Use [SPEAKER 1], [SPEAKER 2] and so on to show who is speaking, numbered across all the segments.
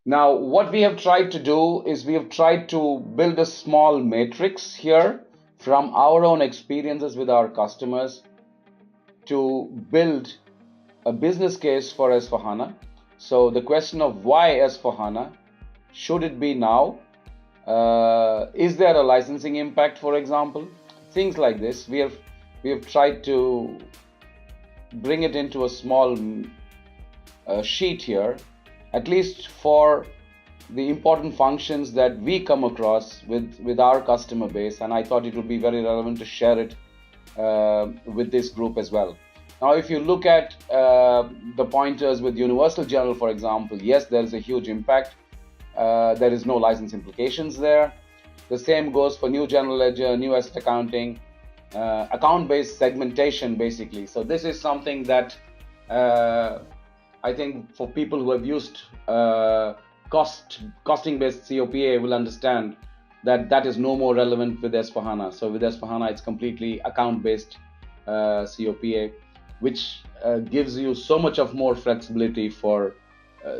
[SPEAKER 1] Now, what we have tried to do is we have tried to build a small matrix here from our own experiences with our customers to build a business case for S/4HANA. So the question of why S/4HANA, should it be now? Is there a licensing impact, for example? Things like this. We have tried to bring it into a small sheet here, at least for the important functions that we come across with our customer base, and I thought it would be very relevant to share it with this group as well. Now, if you look at the pointers with Universal Journal, for example, yes, there is a huge impact. There is no license implications there. The same goes for new general ledger, new asset accounting, account-based segmentation, basically. So this is something that I think for people who have used costing-based COPA will understand that that is no more relevant with S/4HANA. So with S/4HANA, it's completely account-based COPA, which gives you so much of more flexibility for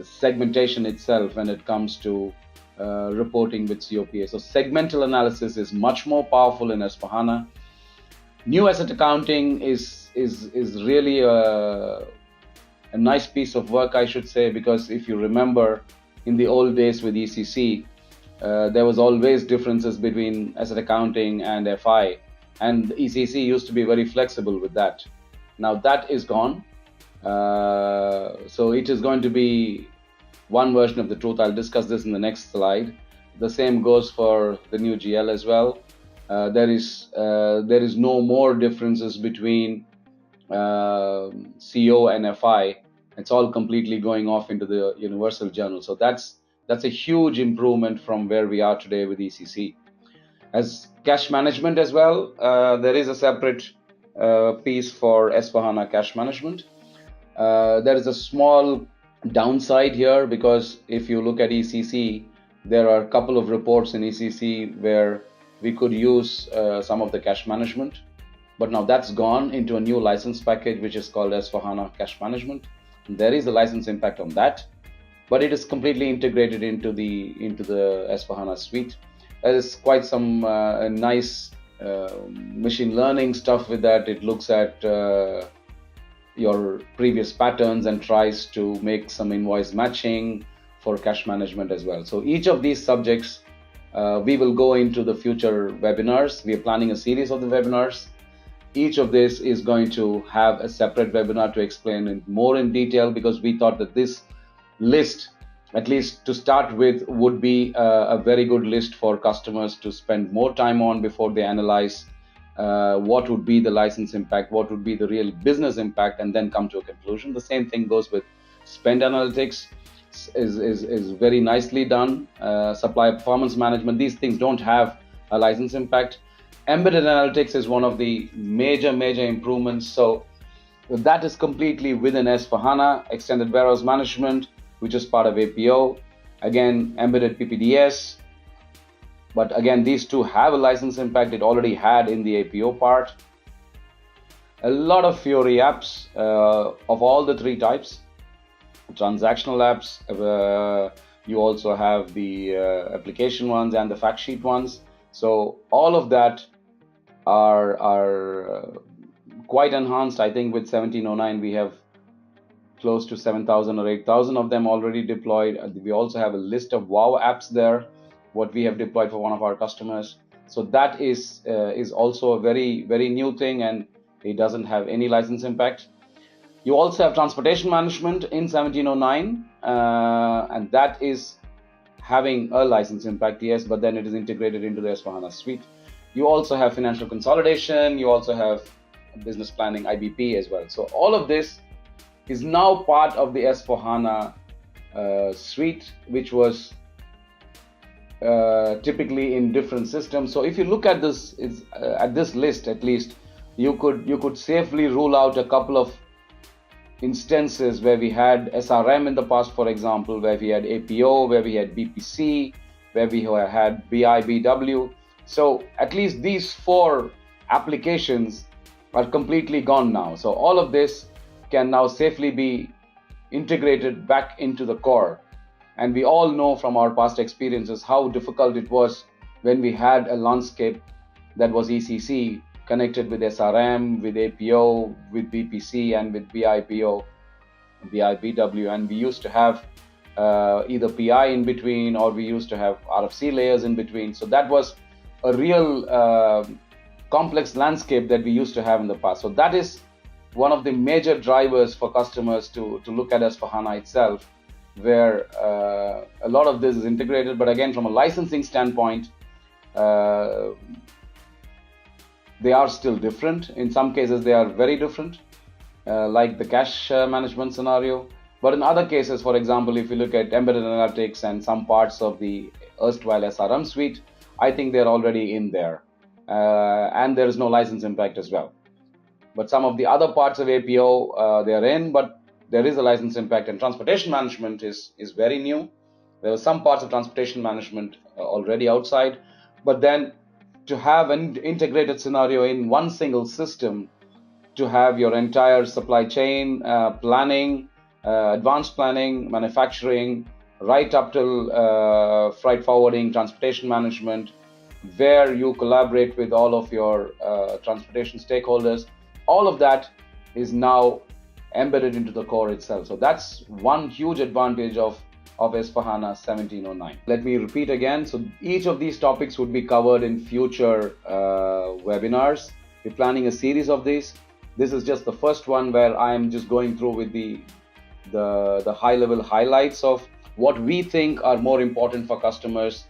[SPEAKER 1] segmentation itself when it comes to reporting with COPA. So segmental analysis is much more powerful in S/4HANA. New asset accounting is really a nice piece of work, I should say, because if you remember in the old days with ECC, there was always differences between asset accounting and FI, and ECC used to be very flexible with that. Now that is gone. So it is going to be one version of the truth. I'll discuss this in the next slide. The same goes for the new GL as well. There is no more differences between CO and FI. It's all completely going off into the Universal Journal. So that's a huge improvement from where we are today with ECC. As cash management as well, there is a separate piece for S/4HANA cash management. There is a small downside here, because if you look at ECC, there are a couple of reports in ECC where we could use some of the cash management, but now that's gone into a new license package which is called S/4HANA cash management. There is a license impact on that, but it is completely integrated into the S/4HANA suite. There is quite some nice machine learning stuff with that. It looks at your previous patterns and tries to make some invoice matching for cash management as well. So each of these subjects we will go into the future webinars. We are planning a series of the webinars. Each of this is going to have a separate webinar to explain it more in detail, because we thought that this list, at least to start with, would be a very good list for customers to spend more time on before they analyze what would be the license impact, what would be the real business impact, and then come to a conclusion. The same thing goes with spend analytics. Is very nicely done. Supply performance management, these things don't have a license impact. Embedded analytics is one of the major improvements. So that is completely within S/4HANA. Extended warehouse management, which is part of APO. Again, embedded PPDS. But again, these two have a license impact. It already had in the APO part. A lot of Fiori apps of all the three types. Transactional apps. You also have the application ones and the fact sheet ones. So all of that are quite enhanced. I think with 1709 we have close to 7,000 or 8,000 of them already deployed. We also have a list of wow apps there, what we have deployed for one of our customers. So that is also a very new thing, and it doesn't have any license impact. You also have transportation management in 1709, and that is having a license impact, yes, but then it is integrated into the S/4HANA suite. You also have financial consolidation. You also have business planning, IBP as well. So all of this is now part of the S/4HANA suite, which was typically in different systems. So if you look at this, at this list, at least you could safely rule out a couple of instances where we had SRM in the past, for example, where we had APO, where we had BPC, where we had BI, BW. So at least these four applications are completely gone now. So all of this can now safely be integrated back into the core. And we all know from our past experiences how difficult it was when we had a landscape that was ECC connected with SRM, with APO, with BPC, and with BIPO, BIBW, and we used to have either PI in between, or we used to have RFC layers in between. So that was a real complex landscape that we used to have in the past. So that is one of the major drivers for customers to look at S/4HANA itself, where a lot of this is integrated. But again, from a licensing standpoint, they are still different. In some cases, they are very different, like the cash management scenario. But in other cases, for example, if you look at embedded analytics and some parts of the erstwhile SRM suite, I think they're already in there. And there is no license impact as well. But some of the other parts of APO, they are in, but there is a license impact. And transportation management is very new. There are some parts of transportation management already outside. But then to have an integrated scenario in one single system, to have your entire supply chain planning, advanced planning, manufacturing, right up till freight forwarding, transportation management, where you collaborate with all of your transportation stakeholders, all of that is now embedded into the core itself. So that's one huge advantage of S/4HANA 1709. Let me repeat again. So each of these topics would be covered in future webinars. We're planning a series of these. This is just the first one where I'm just going through with the high-level highlights of what we think are more important for customers